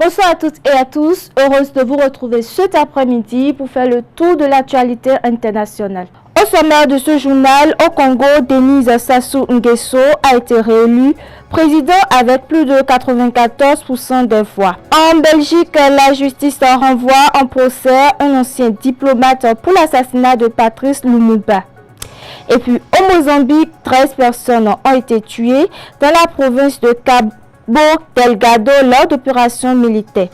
Bonsoir à toutes et à tous, heureuse de vous retrouver cet après-midi pour faire le tour de l'actualité internationale. Au sommaire de ce journal, au Congo, Denis Sassou Nguesso a été réélu président avec plus de 94% des voix. En Belgique, la justice renvoie en procès un ancien diplomate pour l'assassinat de Patrice Lumumba. Et puis au Mozambique, 13 personnes ont été tuées dans la province de Cabo Delgado lors d'opérations militaires.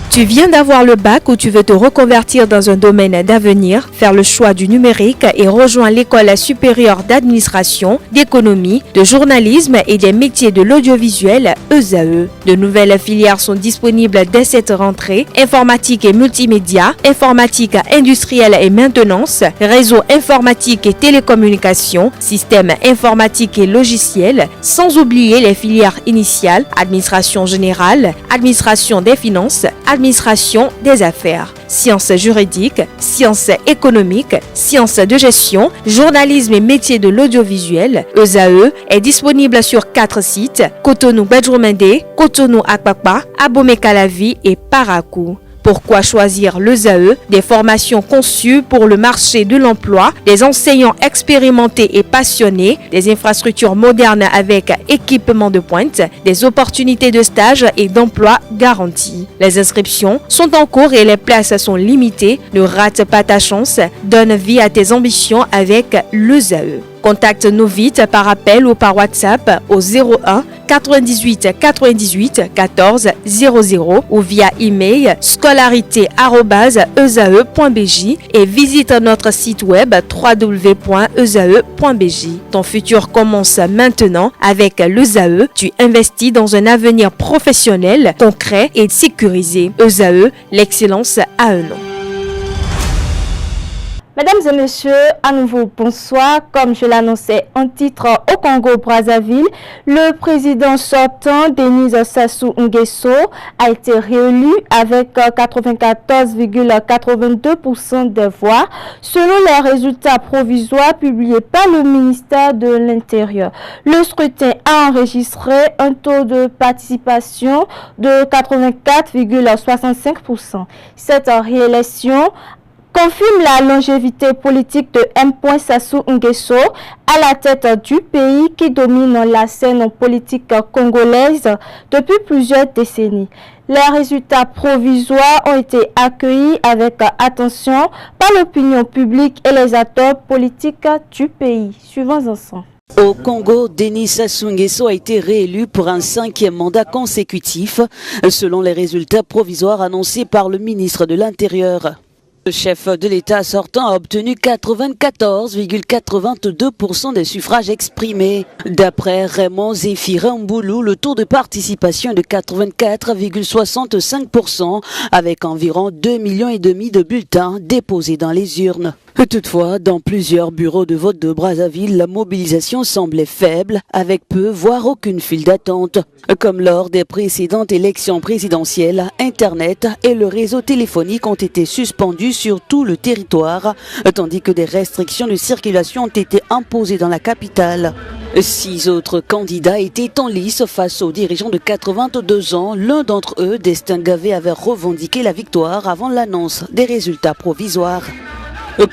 Tu viens d'avoir le bac ou tu veux te reconvertir dans un domaine d'avenir, faire le choix du numérique et rejoindre l'école supérieure d'administration, d'économie, de journalisme et des métiers de l'audiovisuel ESAE. De nouvelles filières sont disponibles dès cette rentrée: informatique et multimédia, informatique industrielle et maintenance, réseau informatique et télécommunications, système informatique et logiciel, sans oublier les filières initiales: administration générale, administration des finances, administration des affaires, sciences juridiques, sciences économiques, sciences de gestion, journalisme et métiers de l'audiovisuel. ESAE est disponible sur 4 sites: Cotonou-Badjoumendé, Cotonou-Akpakpa, Abomey-Calavi et Parakou. Pourquoi choisir l'ESAE? Des formations conçues pour le marché de l'emploi, des enseignants expérimentés et passionnés, des infrastructures modernes avec équipement de pointe, des opportunités de stage et d'emploi garanties. Les inscriptions sont en cours et les places sont limitées. Ne rate pas ta chance, donne vie à tes ambitions avec l'ESAE. Contacte-nous vite par appel ou par WhatsApp au 01 98 98 14 00 ou via email scolarité@esae.bj et visite notre site web www.esae.bj. Ton futur commence maintenant avec l'ESAE. Tu investis dans un avenir professionnel, concret et sécurisé. ESAE, l'excellence à un nom. Mesdames et messieurs, à nouveau bonsoir. Comme je l'annonçais en titre, au Congo-Brazzaville, le président sortant, Denis Sassou Nguesso, a été réélu avec 94,82% des voix, selon les résultats provisoires publiés par le ministère de l'Intérieur. Le scrutin a enregistré un taux de participation de 84,65%. Cette réélection confirme la longévité politique de M. Sassou Nguesso à la tête du pays qui domine la scène politique congolaise depuis plusieurs décennies. Les résultats provisoires ont été accueillis avec attention par l'opinion publique et les acteurs politiques du pays. Suivons ensemble. Au Congo, Denis Sassou Nguesso a été réélu pour un 5e mandat consécutif, selon les résultats provisoires annoncés par le ministre de l'Intérieur. Le chef de l'État sortant a obtenu 94,82% des suffrages exprimés. D'après Raymond Zéphirin Mboulou, le taux de participation est de 84,65% avec environ 2,5 millions de bulletins déposés dans les urnes. Toutefois, dans plusieurs bureaux de vote de Brazzaville, la mobilisation semblait faible, avec peu, voire aucune file d'attente. Comme lors des précédentes élections présidentielles, Internet et le réseau téléphonique ont été suspendus sur tout le territoire, tandis que des restrictions de circulation ont été imposées dans la capitale. 6 autres candidats étaient en lice face aux dirigeants de 82 ans. L'un d'entre eux, Destin Gavé, avait revendiqué la victoire avant l'annonce des résultats provisoires.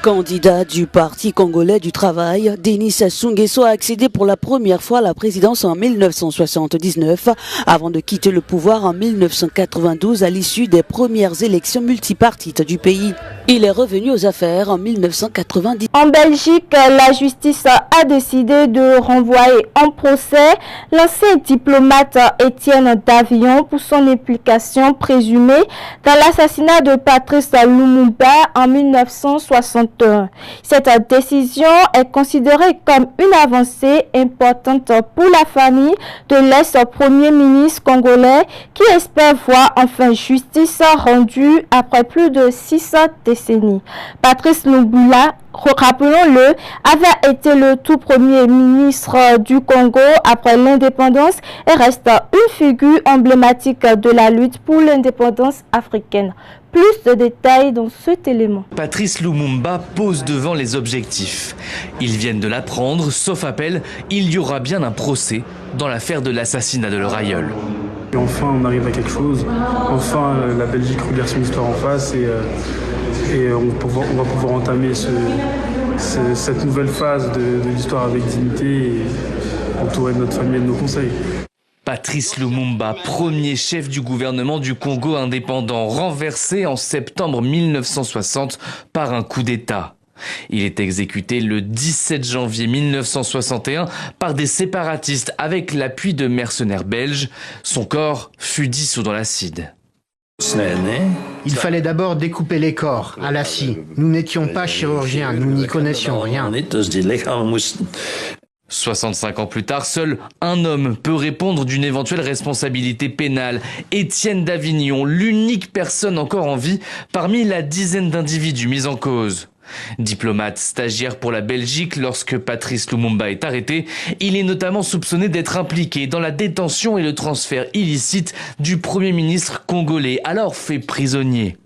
Candidat du Parti congolais du travail, Denis Sassou Nguesso a accédé pour la première fois à la présidence en 1979, avant de quitter le pouvoir en 1992 à l'issue des premières élections multipartites du pays. Il est revenu aux affaires en 1990. En Belgique, la justice a décidé de renvoyer en procès l'ancien diplomate Étienne Davillon pour son implication présumée dans l'assassinat de Patrice Lumumba en 1961. Cette décision est considérée comme une avancée importante pour la famille de l'ex-premier ministre congolais qui espère voir enfin justice rendue après plus de 6 décennies. Patrice Lumumba, rappelons-le, avait été le tout premier ministre du Congo après l'indépendance et reste une figure emblématique de la lutte pour l'indépendance africaine. Plus de détails dans cet élément. Patrice Lumumba pose devant les objectifs. Ils viennent de l'apprendre, sauf appel, il y aura bien un procès dans l'affaire de l'assassinat de leur aïeul. Et enfin, on arrive à quelque chose. Enfin, la Belgique regarde son histoire en face et on va pouvoir entamer cette nouvelle phase de l'histoire avec dignité et entourer de notre famille et de nos conseils. Patrice Lumumba, premier chef du gouvernement du Congo indépendant, renversé en septembre 1960 par un coup d'État. Il est exécuté le 17 janvier 1961 par des séparatistes avec l'appui de mercenaires belges. Son corps fut dissous dans l'acide. Il fallait d'abord découper les corps à la scie. Nous n'étions pas chirurgiens, nous n'y connaissions rien. 65 ans plus tard, seul un homme peut répondre d'une éventuelle responsabilité pénale. Étienne d'Avignon, l'unique personne encore en vie parmi la dizaine d'individus mis en cause. Diplomate stagiaire pour la Belgique lorsque Patrice Lumumba est arrêté, il est notamment soupçonné d'être impliqué dans la détention et le transfert illicite du Premier ministre congolais, alors fait prisonnier.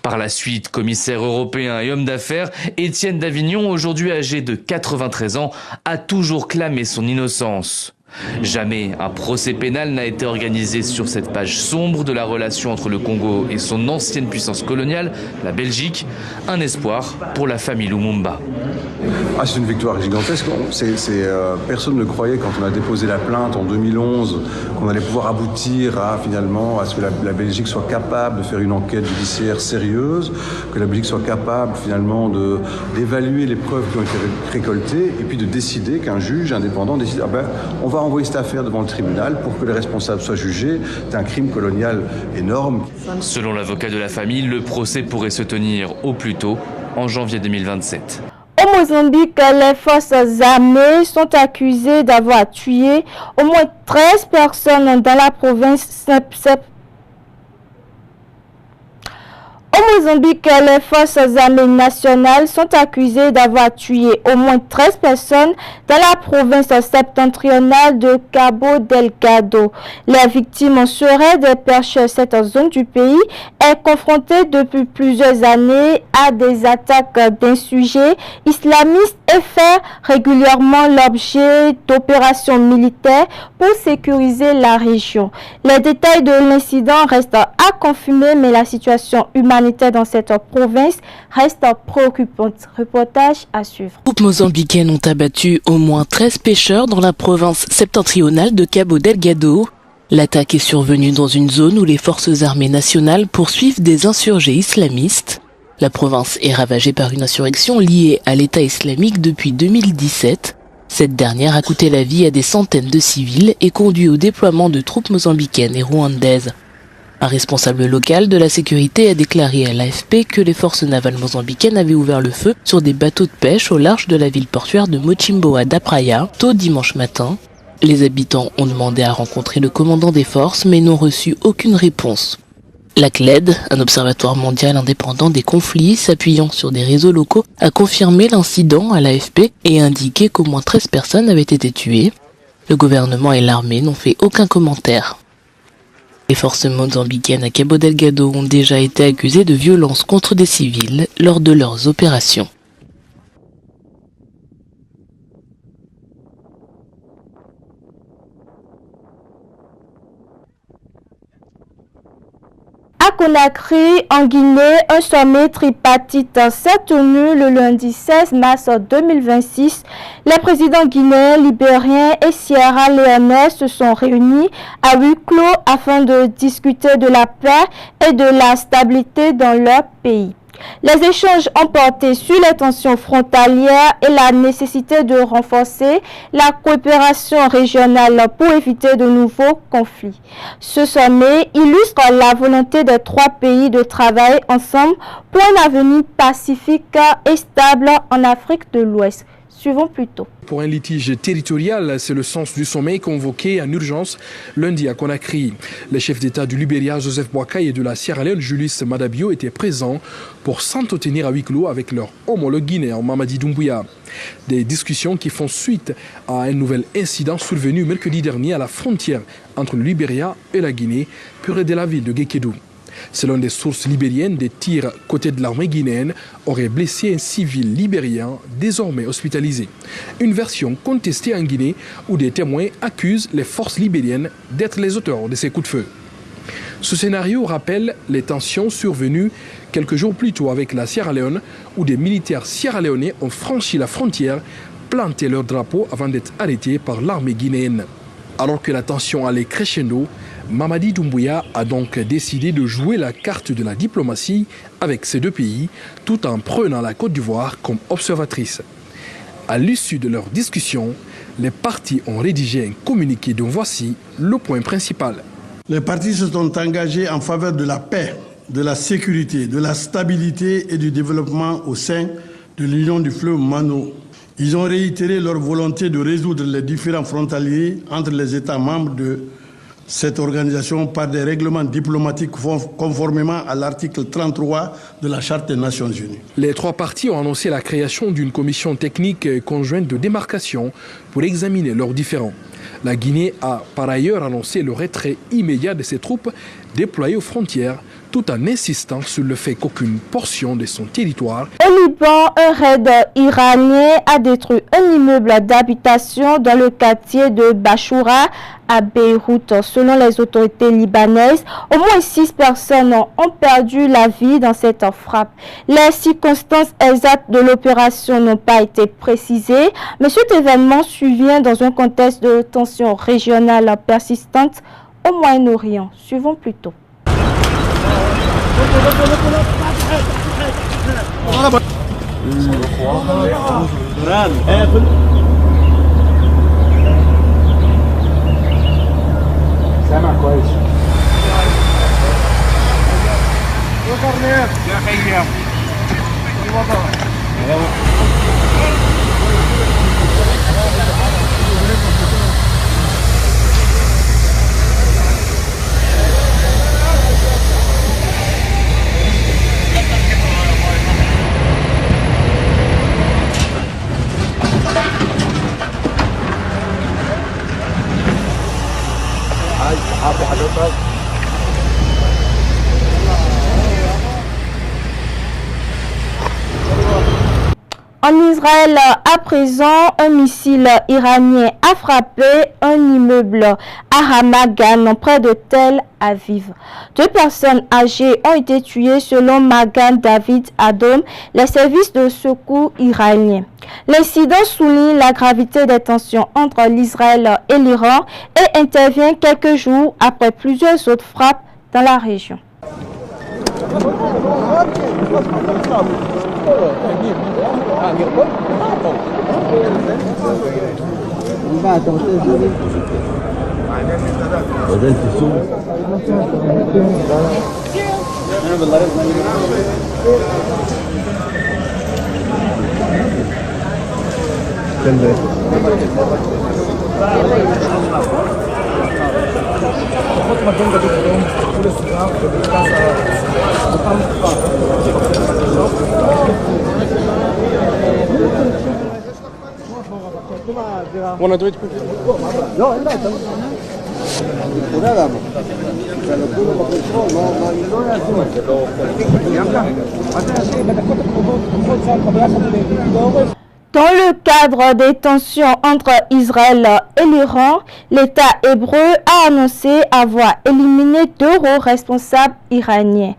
Par la suite, commissaire européen et homme d'affaires, Étienne d'Avignon, aujourd'hui âgé de 93 ans, a toujours clamé son innocence. Jamais un procès pénal n'a été organisé sur cette page sombre de la relation entre le Congo et son ancienne puissance coloniale, la Belgique. Un espoir pour la famille Lumumba. C'est une victoire gigantesque. Personne ne croyait quand on a déposé la plainte en 2011 qu'on allait pouvoir aboutir à ce que la Belgique soit capable de faire une enquête judiciaire sérieuse, que la Belgique soit capable finalement d'évaluer les preuves qui ont été récoltées et puis de décider qu'un juge indépendant décide on va envoyer cette affaire devant le tribunal pour que les responsables soient jugés d'un crime colonial énorme. Selon l'avocat de la famille, le procès pourrait se tenir au plus tôt en janvier 2027. Au Mozambique, les forces armées sont accusées d'avoir tué au moins 13 personnes dans la province. Au Mozambique, les forces armées nationales sont accusées d'avoir tué au moins 13 personnes dans la province septentrionale de Cabo Delgado. Les victimes seraient des pêcheurs. Cette zone du pays est confrontée depuis plusieurs années à des attaques d'insurgés islamistes et fait régulièrement l'objet d'opérations militaires pour sécuriser la région. Les détails de l'incident restent à confirmer, mais la situation humanitaire dans cette province reste préoccupante. Reportage à suivre. Les troupes mozambicaines ont abattu au moins 13 pêcheurs dans la province septentrionale de Cabo Delgado. L'attaque est survenue dans une zone où les forces armées nationales poursuivent des insurgés islamistes. La province est ravagée par une insurrection liée à l'État islamique depuis 2017. Cette dernière a coûté la vie à des centaines de civils et conduit au déploiement de troupes mozambicaines et rwandaises. Un responsable local de la sécurité a déclaré à l'AFP que les forces navales mozambicaines avaient ouvert le feu sur des bateaux de pêche au large de la ville portuaire de Mochimboa da Praia tôt dimanche matin. Les habitants ont demandé à rencontrer le commandant des forces mais n'ont reçu aucune réponse. La CLED, un observatoire mondial indépendant des conflits s'appuyant sur des réseaux locaux, a confirmé l'incident à l'AFP et a indiqué qu'au moins 13 personnes avaient été tuées. Le gouvernement et l'armée n'ont fait aucun commentaire. Les forces mozambicaines à Cabo Delgado ont déjà été accusées de violences contre des civils lors de leurs opérations. À Conakry, en Guinée, un sommet tripartite s'est tenu le lundi 16 mars 2026. Les présidents guinéens, libériens et sierra-léonais se sont réunis à huis clos afin de discuter de la paix et de la stabilité dans leur pays. Les échanges ont porté sur les tensions frontalières et la nécessité de renforcer la coopération régionale pour éviter de nouveaux conflits. Ce sommet illustre la volonté des trois pays de travailler ensemble pour un avenir pacifique et stable en Afrique de l'Ouest. Suivons plutôt. Pour un litige territorial, c'est le sens du sommet convoqué en urgence lundi à Conakry. Les chefs d'État du Libéria, Joseph Boakai, et de la Sierra Leone, Julius Maada Bio, étaient présents pour s'entretenir à huis clos avec leur homologue guinéen, Mamadi Doumbouya. Des discussions qui font suite à un nouvel incident survenu mercredi dernier à la frontière entre le Libéria et la Guinée, près de la ville de Guékédou. Selon des sources libériennes, des tirs côté de l'armée guinéenne auraient blessé un civil libérien désormais hospitalisé. Une version contestée en Guinée où des témoins accusent les forces libériennes d'être les auteurs de ces coups de feu. Ce scénario rappelle les tensions survenues quelques jours plus tôt avec la Sierra Leone où des militaires sierra-léonais ont franchi la frontière, planté leur drapeau avant d'être arrêtés par l'armée guinéenne. Alors que la tension allait crescendo, Mamadi Doumbouya a donc décidé de jouer la carte de la diplomatie avec ces deux pays, tout en prenant la Côte d'Ivoire comme observatrice. À l'issue de leur discussion, les partis ont rédigé un communiqué dont voici le point principal. Les partis se sont engagés en faveur de la paix, de la sécurité, de la stabilité et du développement au sein de l'Union du fleuve Mano. Ils ont réitéré leur volonté de résoudre les différends frontaliers entre les États membres de cette organisation par des règlements diplomatiques conformément à l'article 33 de la Charte des Nations Unies. Les trois partis ont annoncé la création d'une commission technique conjointe de démarcation pour examiner leurs différends. La Guinée a par ailleurs annoncé le retrait immédiat de ses troupes déployées aux frontières, tout en insistant sur le fait qu'aucune portion de son territoire. Au Liban, un raid iranien a détruit un immeuble d'habitation dans le quartier de Bachoura à Beyrouth. Selon les autorités libanaises, au moins 6 personnes ont perdu la vie dans cette frappe. Les circonstances exactes de l'opération n'ont pas été précisées, mais cet événement survient dans un contexte de tension régionale persistante au Moyen-Orient. Suivons plutôt. En Israël, à présent, un missile iranien a frappé un immeuble à Ramat Gan, près de Tel Aviv. 2 personnes âgées ont été tuées selon Magan David Adom, les services de secours iraniens. L'incident souligne la gravité des tensions entre l'Israël et l'Iran et intervient quelques jours après plusieurs autres frappes dans la région. Dans le cadre des tensions entre Israël et l'Iran, l'État hébreu a annoncé avoir éliminé 2 hauts responsables iraniens.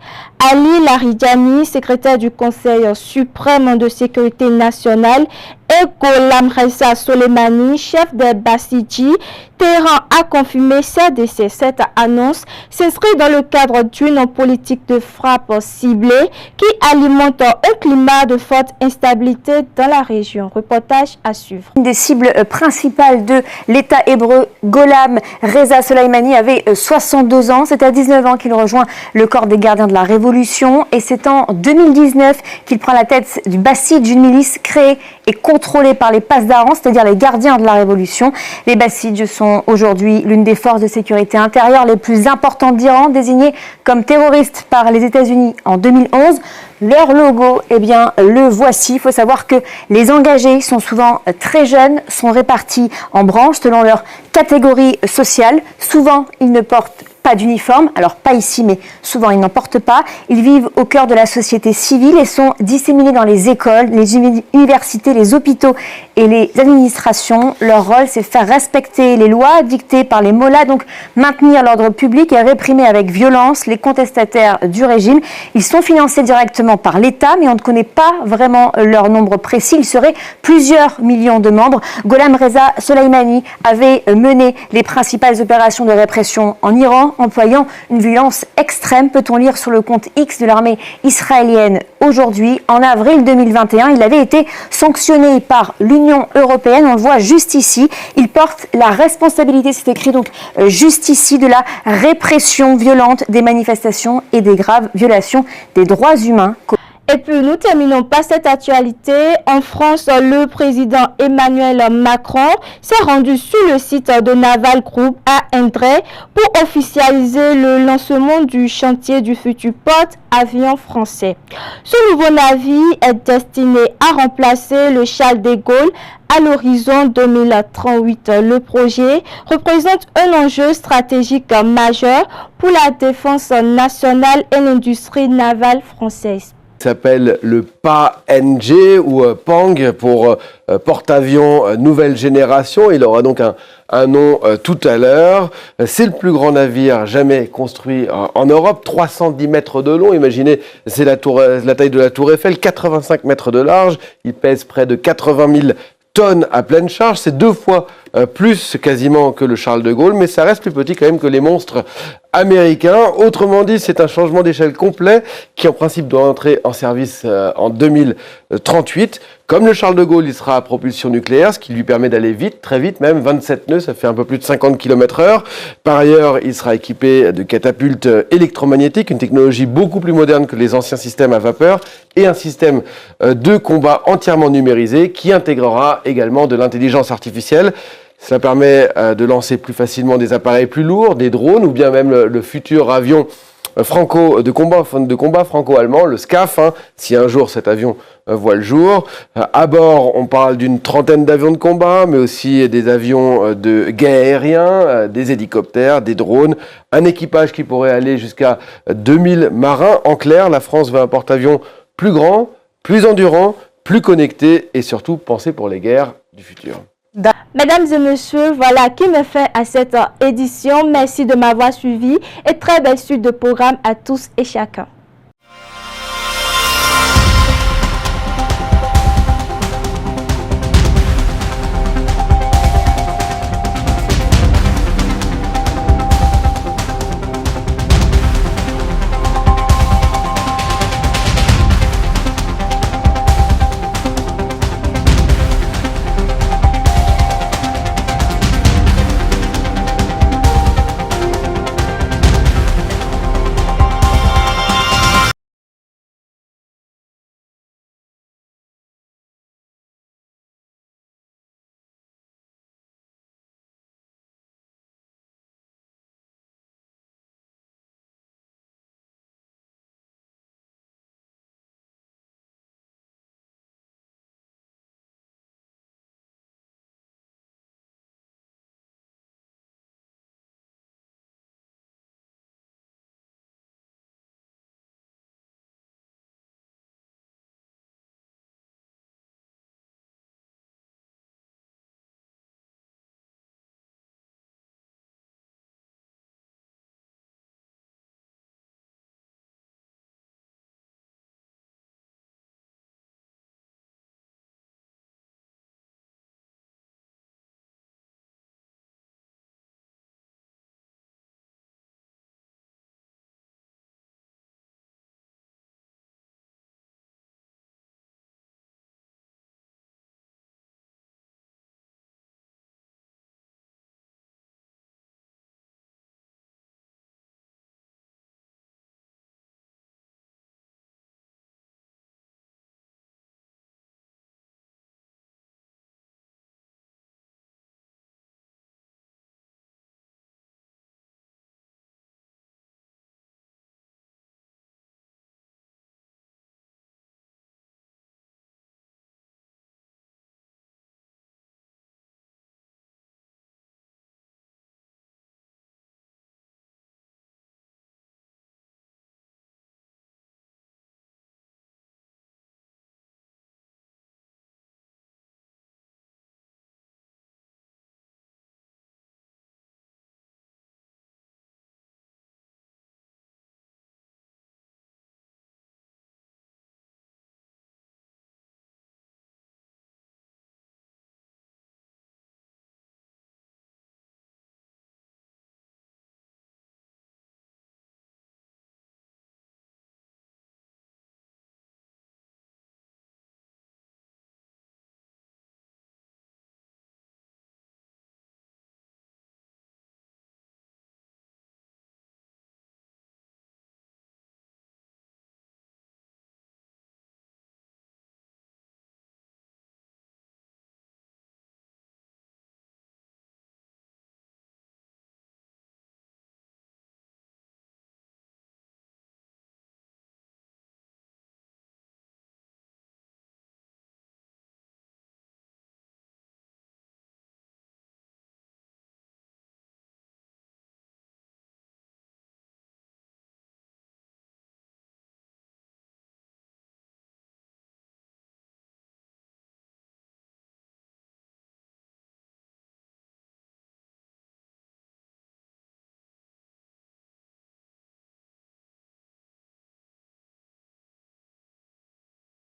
Ali Larijani, secrétaire du Conseil suprême de sécurité nationale, et Gholam Reza Soleimani, chef des Bassidji. Téhéran a confirmé ses décès. Cette annonce s'inscrit dans le cadre d'une politique de frappe ciblée qui alimente un climat de forte instabilité dans la région. Reportage à suivre. Une des cibles principales de l'État hébreu, Gholam Reza Soleimani, avait 62 ans. C'est à 19 ans qu'il rejoint le corps des gardiens de la Révolution et c'est en 2019 qu'il prend la tête du Bassidj, une milice créée et contrôlée par les Pasdaran, c'est-à-dire les gardiens de la Révolution. Les Bassidj sont aujourd'hui l'une des forces de sécurité intérieure les plus importantes d'Iran, désignées comme terroristes par les États-Unis en 2011. Leur logo, eh bien, le voici. Il faut savoir que les engagés sont souvent très jeunes, sont répartis en branches selon leur catégorie sociale. Souvent, ils ne portent pas d'uniforme, alors pas ici, mais souvent ils n'en portent pas. Ils vivent au cœur de la société civile et sont disséminés dans les écoles, les universités, les hôpitaux et les administrations. Leur rôle, c'est faire respecter les lois dictées par les mollahs, donc maintenir l'ordre public et réprimer avec violence les contestataires du régime. Ils sont financés directement par l'État, mais on ne connaît pas vraiment leur nombre précis. Il serait plusieurs millions de membres. Gholam Reza Soleimani avait mené les principales opérations de répression en Iran, employant une violence extrême, peut-on lire sur le compte X de l'armée israélienne aujourd'hui. En avril 2021, il avait été sanctionné par l'Union européenne, on le voit juste ici. Il porte la responsabilité, c'est écrit donc juste ici, de la répression violente des manifestations et des graves violations des droits humains. Et puis nous terminons par cette actualité. En France, le président Emmanuel Macron s'est rendu sur le site de Naval Group à Indre pour officialiser le lancement du chantier du futur porte-avions français. Ce nouveau navire est destiné à remplacer le Charles de Gaulle à l'horizon 2038. Le projet représente un enjeu stratégique majeur pour la défense nationale et l'industrie navale française. S'appelle le PANG ou PANG pour porte-avions nouvelle génération. Il aura donc un nom tout à l'heure. C'est le plus grand navire jamais construit en Europe, 310 mètres de long. Imaginez, c'est la taille de la Tour Eiffel, 85 mètres de large. Il pèse près de 80 000 tonnes à pleine charge. C'est 2 fois plus quasiment que le Charles de Gaulle, mais ça reste plus petit quand même que les monstres américains. Autrement dit, c'est un changement d'échelle complet qui en principe doit entrer en service en 2038. Comme le Charles de Gaulle, il sera à propulsion nucléaire, ce qui lui permet d'aller vite, très vite même, 27 nœuds, ça fait un peu plus de 50 km/h. Par ailleurs, il sera équipé de catapultes électromagnétiques, une technologie beaucoup plus moderne que les anciens systèmes à vapeur, et un système de combat entièrement numérisé qui intégrera également de l'intelligence artificielle. Cela permet de lancer plus facilement des appareils plus lourds, des drones, ou bien même le futur avion de combat franco-allemand, le SCAF, si un jour cet avion voit le jour. À bord, on parle d'une trentaine d'avions de combat, mais aussi des avions de guet aérien, des hélicoptères, des drones, un équipage qui pourrait aller jusqu'à 2000 marins. En clair, la France veut un porte-avions plus grand, plus endurant, plus connecté et surtout pensé pour les guerres du futur. Mesdames et messieurs, voilà qui me fait à cette édition. Merci de m'avoir suivi et très belle suite de programme à tous et chacun.